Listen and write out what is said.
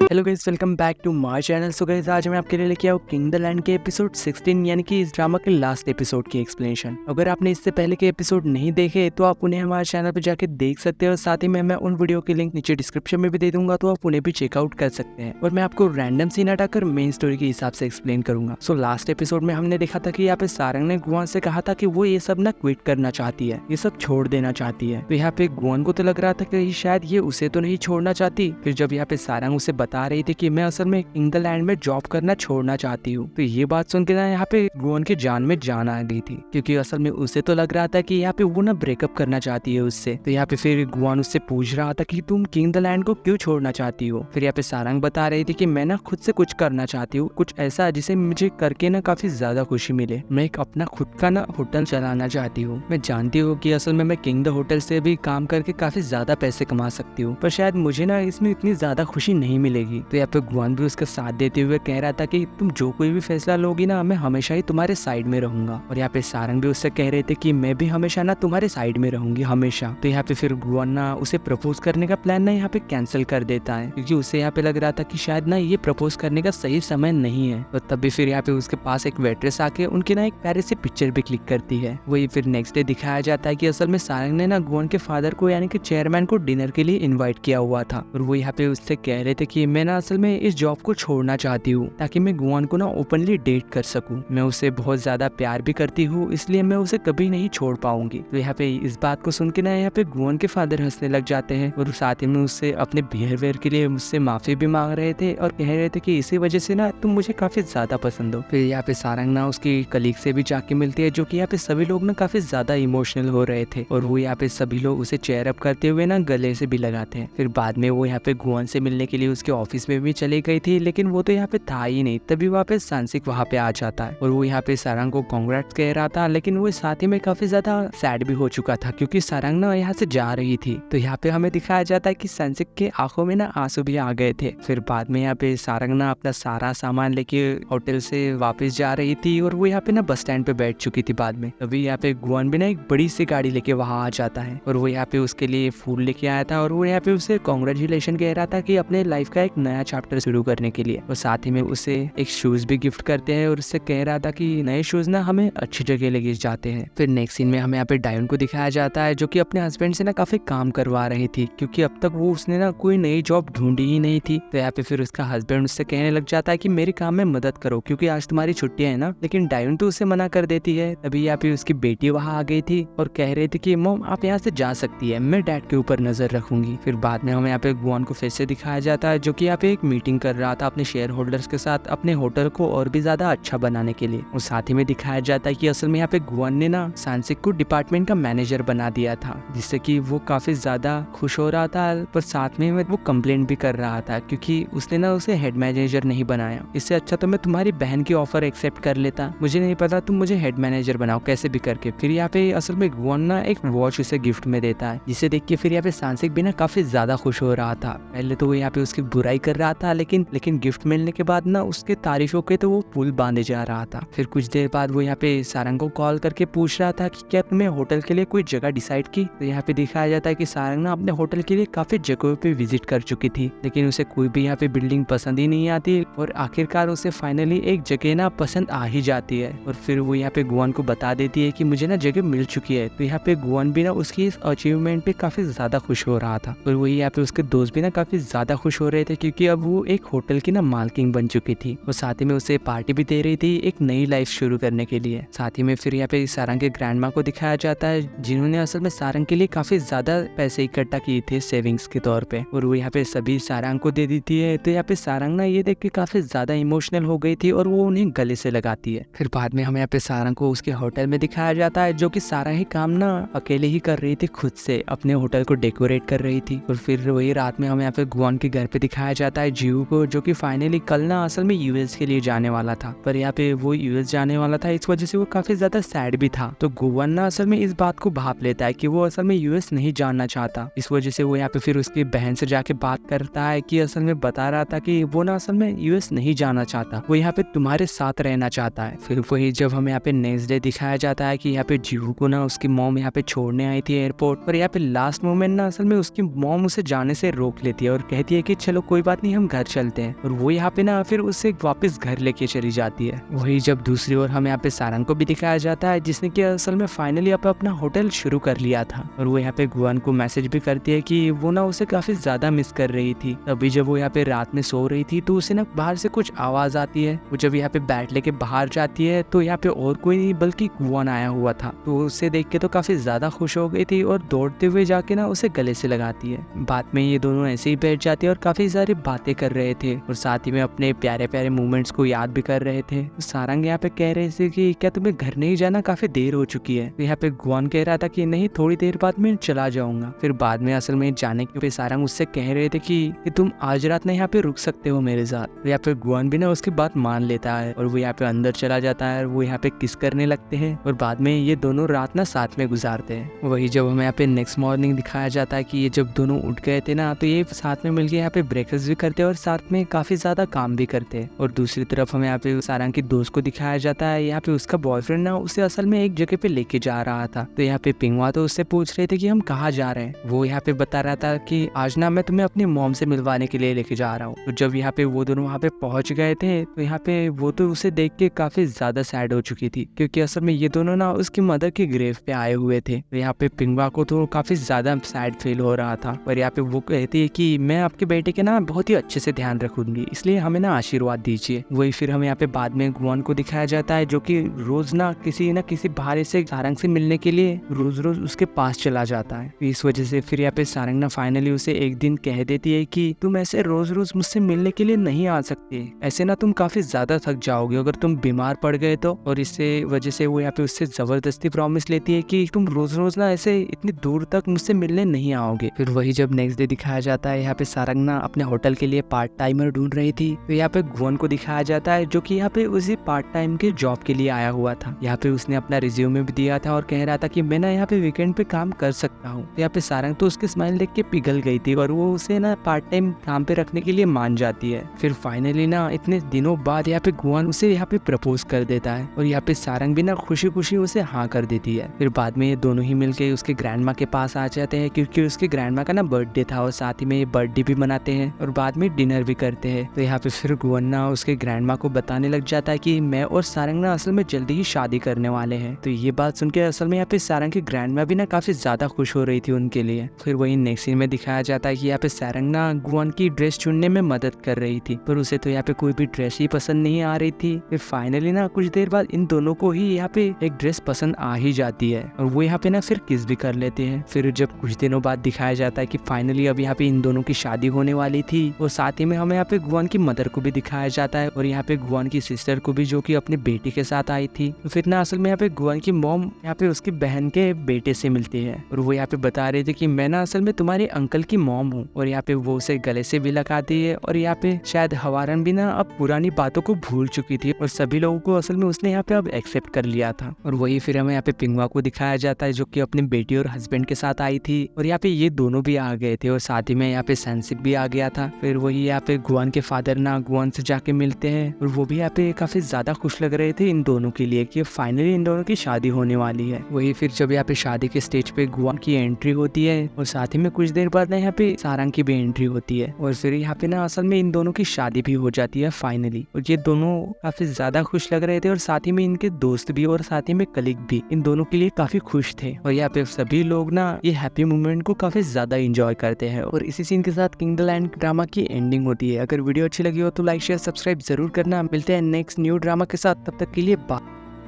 Hello guys, welcome back to my channel. So guys, आज मैं आपके लिए लेके आया किंग द लैंड के एपिसोड 16 यानी कि इस ड्रामा के लास्ट एपिसोड की एक्सप्लेनेशन। अगर आपने इससे पहले के एपिसोड नहीं देखे तो आप उन्हें हमारे चैनल पर जाके देख सकते हैं और साथ ही में मैं उन वीडियो की लिंक नीचे डिस्क्रिप्शन में भी दे दूंगा, तो आप उन्हें भी चेकआउट कर सकते हैं। और मैं आपको रैंडम सीन हटाकर मेन स्टोरी के हिसाब से एक्सप्लेन करूंगा। सो लास्ट एपिसोड में हमने देखा था कि यहाँ पे सारंग ने गुआन से कहा था कि वो ये सब ना क्विट करना चाहती है, ये सब छोड़ देना चाहती है। तो यहाँ पे गुआन को तो लग रहा था कि शायद ये उसे तो नहीं छोड़ना चाहती। फिर जब यहाँ पे सारंग उसे बता रही थी कि मैं असल में किंग द लैंड में जॉब करना छोड़ना चाहती हूँ, तो ये बात सुन के ना यहाँ पे गुआन के जान में जान आ गई थी, क्योंकि असल में उसे तो लग रहा था कि यहाँ पे वो ना ब्रेकअप करना चाहती है उससे। तो यहाँ पे फिर गुआन उससे पूछ रहा था कि तुम किंग द लैंड को क्यों छोड़ना चाहती हो। फिर यहाँ पे सारंग बता रही थी कि मैं ना खुद से कुछ करना चाहती हूँ, कुछ ऐसा जिसे मुझे करके ना काफी ज्यादा खुशी मिले। मैं एक अपना खुद का ना होटल चलाना चाहती हूँ। मैं जानती हूँ कि असल में मैं किंग द होटल से भी काम करके काफी ज्यादा पैसे कमा सकती हूँ, पर शायद मुझे ना इसमें इतनी ज्यादा खुशी नहीं मिलेगी। तो यहाँ पे गुआन भी उसका साथ देते हुए कह रहा था कि तुम जो कोई भी फैसला लोगी ना, मैं हमेशा ही तुम्हारे साइड में रहूंगा। और यहाँ पे सारंग भी उससे कह रहे थे कि मैं भी हमेशा ना तुम्हारे साइड में रहूंगी हमेशा। तो यहाँ पे फिर गुआन ना उसे प्रपोज करने का प्लान ना यहाँ पे कैंसिल कर देता है, क्योंकि उसे यहाँ पे लग रहा था कि शायद ना ये प्रपोज करने का सही समय नहीं है। और तभी फिर यहाँ पे उसके पास एक वेट्रेस आके उनकी ना एक प्यारे से पिक्चर भी क्लिक करती है। वही फिर नेक्स्ट डे दिखाया जाता है कि असल में सारंग ने ना गुआन के फादर को यानी कि चेयरमैन को डिनर के लिए इन्वाइट किया हुआ था। और वो यहाँ पे उससे कह रहे थे कि मैं ना असल में इस जॉब को छोड़ना चाहती हूँ ताकि मैं गुआन को ना ओपनली डेट कर सकूं। मैं उसे बहुत ज्यादा प्यार भी करती हूँ, इसलिए मैं उसे कभी नहीं छोड़ पाऊंगी। तो यहाँ पे इस बात को सुन के ना यहाँ पे गुआन के फादर हंसने लग जाते हैं और साथ ही में उससे अपने बिहेवियर के लिए मुझसे माफी भी मांग रहे थे और कह रहे थे कि इसी वजह से ना तुम मुझे काफी ज्यादा पसंद हो। फिर यहाँ पे सारंग ना उसकी कलीग से भी जाके मिलती है, जो कि यहाँ पे सभी लोग ना काफी ज्यादा इमोशनल हो रहे थे और वो यहाँ पे सभी लोग उसे चेयर अप करते हुए ना गले से भी लगाते हैं। फिर बाद में वो यहाँ पे गुआन से मिलने के लिए उसके ऑफिस में भी चली गई थी, लेकिन वो तो यहाँ पे था ही नहीं। तभी वहाँ पे सांसिक वहाँ पे आ जाता है और वो यहाँ पे सारंग को कांग्रेट्स कह रहा था, लेकिन वो साथ ही में काफी ज्यादा सैड भी हो चुका था, क्योंकि सारंग ना यहाँ से जा रही थी। तो यहाँ पे हमें दिखाया जाता है कि सांसिक के आंखों में ना आंसू भी आ गए थे। फिर बाद में यहाँ पे सारंग ना अपना सारा सामान लेके होटल से वापस जा रही थी और वो यहाँ पे ना बस स्टैंड पे बैठ चुकी थी बाद में। तभी यहाँ पे गुआन भी ना एक बड़ी सी गाड़ी लेके वहाँ आ जाता है और वो यहाँ पे उसके लिए फूल लेके आया था और वो यहाँ पे उसे कांग्रेचुलेशन कह रहा था कि अपने लाइफ का एक नया चैप्टर शुरू करने के लिए। और साथ ही में उसे एक शूज भी गिफ्ट करते हैं और उससे कह रहा था कि नए शूज ना हमें अच्छी जगह लेके जाते हैं। फिर नेक्स्ट सीन में हमें यहाँ पे डायन को दिखाया जाता है, जो कि अपने हस्बैंड से ना काफी काम करवा रही थी, क्योंकि अब तक वो उसने ना कोई नई जॉब ढूंढी ही नहीं थी। तो यहाँ पे फिर उसका हस्बैंड उससे कहने लग जाता है कि मेरे काम में मदद करो, क्योंकि आज तुम्हारी छुट्टियां है ना। लेकिन डायन तो उसे मना कर देती है। तभी यहाँ पे उसकी बेटी वहाँ आ गई थी और कह रही थी कि मॉम आप यहाँ से जा सकती है, मैं डैड के ऊपर नजर रखूंगी। फिर बाद में हमें यहाँ पे गुआन को फिर से दिखाया जाता है, जो कि यहाँ पे एक मीटिंग कर रहा था अपने शेयर होल्डर्स के साथ अपने होटल को और भी ज्यादा अच्छा बनाने के लिए। और साथ ही में दिखाया जाता है कि असल में यहाँ पे गुआन ने ना सांसिक को डिपार्टमेंट का मैनेजर बना दिया था, जिससे कि वो काफी ज्यादा खुश हो रहा था, पर साथ में वो कंप्लेंट भी कर रहा था, क्योंकि उसने ना उसे हेड मैनेजर नहीं बनाया। इससे अच्छा तो मैं तुम्हारी बहन की ऑफर एक्सेप्ट कर लेता, मुझे नहीं पता तुम मुझे हेड मैनेजर बनाओ कैसे भी करके। फिर यहाँ पे असल में गुआन ना एक वॉच उसे गिफ्ट में देता है, जिसे देख के फिर यहाँ पे सांसिक भी ना काफी ज्यादा खुश हो रहा था। पहले तो वो यहाँ पे उसकी बुराई कर रहा था, लेकिन गिफ्ट मिलने के बाद ना उसके तारीफों के तो वो पुल बांधे जा रहा था। फिर कुछ देर बाद वो यहाँ पे सारंग को कॉल करके पूछ रहा था कि क्या तुमने होटल के लिए कोई जगह डिसाइड की। तो यहाँ पे दिखाया जाता है कि सारंग ना अपने होटल के लिए काफी जगहों पे विजिट कर चुकी थी, लेकिन उसे कोई भी यहाँ पे बिल्डिंग पसंद ही नहीं आती और आखिरकार उसे फाइनली एक जगह ना पसंद आ ही जाती है। और फिर वो यहाँ पे गुआन को बता देती है कि मुझे ना जगह मिल चुकी है। तो यहाँ पे गुआन भी ना उसकी इस अचीवमेंट पे काफी ज्यादा खुश हो रहा था और वही यहाँ पे उसके दोस्त भी ना काफी ज्यादा खुश हो रहे थे, क्योंकि अब वो एक होटल की ना मालकिन बन चुकी थी और साथ ही में उसे पार्टी भी दे रही थी एक नई लाइफ शुरू करने के लिए। साथ ही में फिर यहाँ पे सारंग के ग्रैंडमा को दिखाया जाता है, जिन्होंने असल में सारंग के लिए काफी ज्यादा पैसे इकट्ठा किए थे सेविंग्स के तौर पे, और वो यहाँ पे सभी सारंग को दे देती है। तो यहाँ पे सारंग ना ये देख के काफी ज्यादा इमोशनल हो गई थी और वो उन्हें गले से लगाती है। फिर बाद में हमें यहाँ पे सारंग को उसके होटल में दिखाया जाता है, जो कि सारा ही काम ना अकेले ही कर रही थी, खुद से अपने होटल को डेकोरेट कर रही थी। और फिर वही रात में हमें यहाँ पे गुआन के घर पे दिखाया जाता जाता है जीहू को, जो कि फाइनली कल ना असल में यूएस के लिए जाने वाला था। पर यहाँ पे वो यूएस जाने वाला था, इस वजह से वो काफी ज्यादा सैड भी था। तो गुवन ना असल में इस बात को भाप लेता है कि वो असल में यूएस नहीं जाना चाहता। इस वजह से वो यहाँ पे फिर उसकी बहन से जाके बात करता है कि असल में बता रहा था कि वो ना असल में यूएस नहीं जाना चाहता, वो यहाँ पे तुम्हारे साथ रहना चाहता है। फिर वही जब हमें यहाँ पे नेक्स्ट डे दिखाया जाता है कि यहाँ पे जीहू को ना उसकी मॉम यहाँ पे छोड़ने आई थी एयरपोर्ट पर। यहाँ पे लास्ट मोमेंट ना असल में उसकी मॉम उसे जाने से रोक लेती है और कहती है कि चलो कोई बात नहीं, हम घर चलते हैं। और वो यहाँ पे ना फिर उससे वापस घर लेके चली जाती है। वही जब दूसरी ओर हमें यहाँ पे सारंग को भी दिखाया जाता है, जिसने कि असल में फाइनली यहाँ पे अपना होटल शुरू कर लिया था। और वो यहाँ पे गुआन को मैसेज भी करती है कि वो ना उसे काफी ज्यादा मिस कर रही थी। तभी जब वो यहाँ पे रात में सो रही थी तो उसे ना बाहर से कुछ आवाज आती है। वो जब यहाँ पे बैट लेके बाहर जाती है तो यहाँ पे और कोई नहीं बल्कि गुआन आया हुआ था। तो उसे देख के तो काफी ज्यादा खुश हो गई थी और दौड़ते हुए जाके ना उसे गले से लगाती है। बाद में ये दोनों ऐसे ही बैठ जाते हैं और काफी सारी बातें कर रहे थे और साथ ही में अपने प्यारे प्यारे मोमेंट्स को याद भी कर रहे थे। तो सारंग यहाँ पे कह रहे थे कि क्या तुम्हें घर नहीं जाना, काफी देर हो चुकी है। तो यहाँ पे गुआन कह रहा था कि नहीं, थोड़ी देर बाद मैं चला जाऊंगा। फिर बाद में असल में जाने के सारंग उससे कह रहे थे कि तुम आज रात ना यहाँ पे रुक सकते हो मेरे साथ। तो यहाँ पे गुआन भी ना उसकी बात मान लेता है और वो यहाँ पे अंदर चला जाता है और वो यहाँ पे किस करने लगते हैं और बाद में ये दोनों रात ना साथ में गुजारते हैं। वही जब हमें यहाँ पे नेक्स्ट मॉर्निंग दिखाया जाता है कि ये जब दोनों उठ गए थे ना तो ये साथ में मिलके यहाँ पे ब्रेकफास्ट भी करते हैं और साथ में काफी ज्यादा काम भी करते हैं। और दूसरी तरफ हमें यहाँ पे सारंग की दोस्त को दिखाया जाता है। यहाँ पे उसका बॉयफ्रेंड ना उसे असल में एक जगह पे लेके जा रहा था। तो यहाँ पे पिंगवा तो उससे पूछ रहे थे कि हम कहाँ जा रहे हैं। वो यहाँ पे बता रहा था कि आज ना मैं तुम्हें अपनी मॉम से मिलवाने के लिए लेके जा रहा हूँ। तो जब यहाँ पे वो दोनों वहाँ पे पहुंच गए थे तो यहाँ पे वो तो उसे देख के काफी ज्यादा सैड हो चुकी थी, क्योंकि असल में ये दोनों ना उसकी मदर के ग्रेव पे आए हुए थे। तो यहाँ पे पिंगवा को तो काफी ज्यादा सैड फील हो रहा था। और यहाँ पे वो कहती है कि मैं आपके बेटे के ना बहुत ही अच्छे से ध्यान रखूंगी, इसलिए हमें ना आशीर्वाद दीजिए। वही फिर हमें यहाँ पे बाद में गुआन को दिखाया जाता है, जो कि रोज ना किसी बाहर से सारंग से मिलने के लिए रोज रोज उसके पास चला जाता है। इस वजह से फिर यहाँ पे सारंग ना फाइनली उसे एक दिन कह देती है कि तुम ऐसे रोज रोज मुझसे मिलने के लिए नहीं आ सकते, ऐसे ना तुम काफी ज्यादा थक जाओगे अगर तुम बीमार पड़ गए तो। और इससे वजह से वो यहाँ पे उससे जबरदस्ती प्रॉमिस लेती है कि तुम रोज रोज ना ऐसे इतनी दूर तक मुझसे मिलने नहीं आओगे। फिर वही जब नेक्स्ट डे दिखाया जाता है, यहाँ पे सारंग ना अपने होटल के लिए पार्ट टाइमर ढूंढ रही थी। तो यहाँ पे गुआन को दिखाया जाता है, जो कि यहाँ पे उसी पार्ट टाइम के जॉब के लिए आया हुआ था। यहाँ पे उसने अपना रिज्यूमे भी दिया था और कह रहा था कि मैं ना यहाँ पे वीकेंड पे काम कर सकता हूँ। तो यहाँ पे सारंग तो उसके स्माइल देख के पिघल गई थी और वो उसे ना पार्ट टाइम काम पे रखने के लिए मान जाती है। फिर फाइनली ना इतने दिनों बाद यहाँ पे गुआन उसे यहाँ पे प्रपोज कर देता है और यहाँ पे सारंग भी ना खुशी खुशी उसे हाँ कर देती है। फिर बाद में ये दोनों ही मिलके उसके ग्रैंडमा के पास आ जाते हैं, क्योंकि उसके ग्रैंडमा का ना बर्थडे था और साथ ही में ये बर्थडे भी मनाते हैं और बाद में डिनर भी करते हैं। तो यहाँ पे फिर गुआन ना उसके ग्रैंडमा को बताने लग जाता है कि मैं और सारंग ना असल में जल्दी ही शादी करने वाले हैं। तो ये बात सुन के असल में यहाँ पे सारंग की ग्रैंडमा भी ना काफी ज्यादा खुश हो रही थी उनके लिए। फिर वही नेक्स्ट सीन में दिखाया जाता है कि यहाँ पे सारंग ना गुआन की ड्रेस चुनने में मदद कर रही थी, पर उसे तो यहाँ पे कोई भी ड्रेस ही पसंद नहीं आ रही थी। फिर फाइनली ना कुछ देर बाद इन दोनों को ही यहाँ पे एक ड्रेस पसंद आ ही जाती है और वो यहाँ पे ना फिर किस भी कर लेते हैं। फिर जब कुछ दिनों बाद दिखाया जाता है कि फाइनली अब यहाँ पे इन दोनों की शादी होने वाली थी और साथ ही में हमें यहाँ पे गुआन की मदर को भी दिखाया जाता है और यहाँ पे गुआन की सिस्टर को भी, जो कि अपनी बेटी के साथ आई थी। तो फिर ना असल में यहाँ पे गुआन की मॉम यहाँ पे उसकी बहन के बेटे से मिलती है और वो यहाँ पे बता रहे थे कि मैं ना असल में तुम्हारे अंकल की मॉम हूँ। और यहाँ पे वो उसे गले से भी लगाती है और यहाँ पे शायद हवारन भी ना अब पुरानी बातों को भूल चुकी थी और सभी लोगों को असल में उसने यहाँ पे अब एक्सेप्ट कर लिया था। और वही फिर हमें यहाँ पे पिंगवा को दिखाया जाता है, जो कि अपनी बेटी और हस्बैंड के साथ आई थी और यहाँ पे ये दोनों भी आ गए थे और साथ ही में यहाँ पे सनसिप भी आ गया था। फिर वही यहाँ पे गुआन के फादर ना गुआन से जाके मिलते हैं और वो भी यहाँ पे काफी ज्यादा खुश लग रहे थे इन दोनों के लिए कि फाइनली इन दोनों की शादी होने वाली है। वही फिर जब यहाँ पे शादी के स्टेज पे गुआन की एंट्री होती है और साथ ही में कुछ देर बाद ना यहाँ पे सारंग की भी एंट्री होती है और फिर यहाँ पे ना असल में इन दोनों की शादी भी हो जाती है फाइनली। और ये दोनों काफी ज्यादा खुश लग रहे थे और साथ ही में इनके दोस्त भी और साथ ही में कलीग भी इन दोनों के लिए काफी खुश थे। और यहाँ पे सभी लोग ना ये हैप्पी मोमेंट को काफी ज्यादा एंजॉय करते हैं और इसी सीन के साथ किंग द लैंड ड्रामा की एंडिंग होती है। अगर वीडियो अच्छी लगी हो तो लाइक शेयर सब्सक्राइब जरूर करना। मिलते हैं नेक्स्ट न्यू ड्रामा के साथ, तब तक के लिए बाय।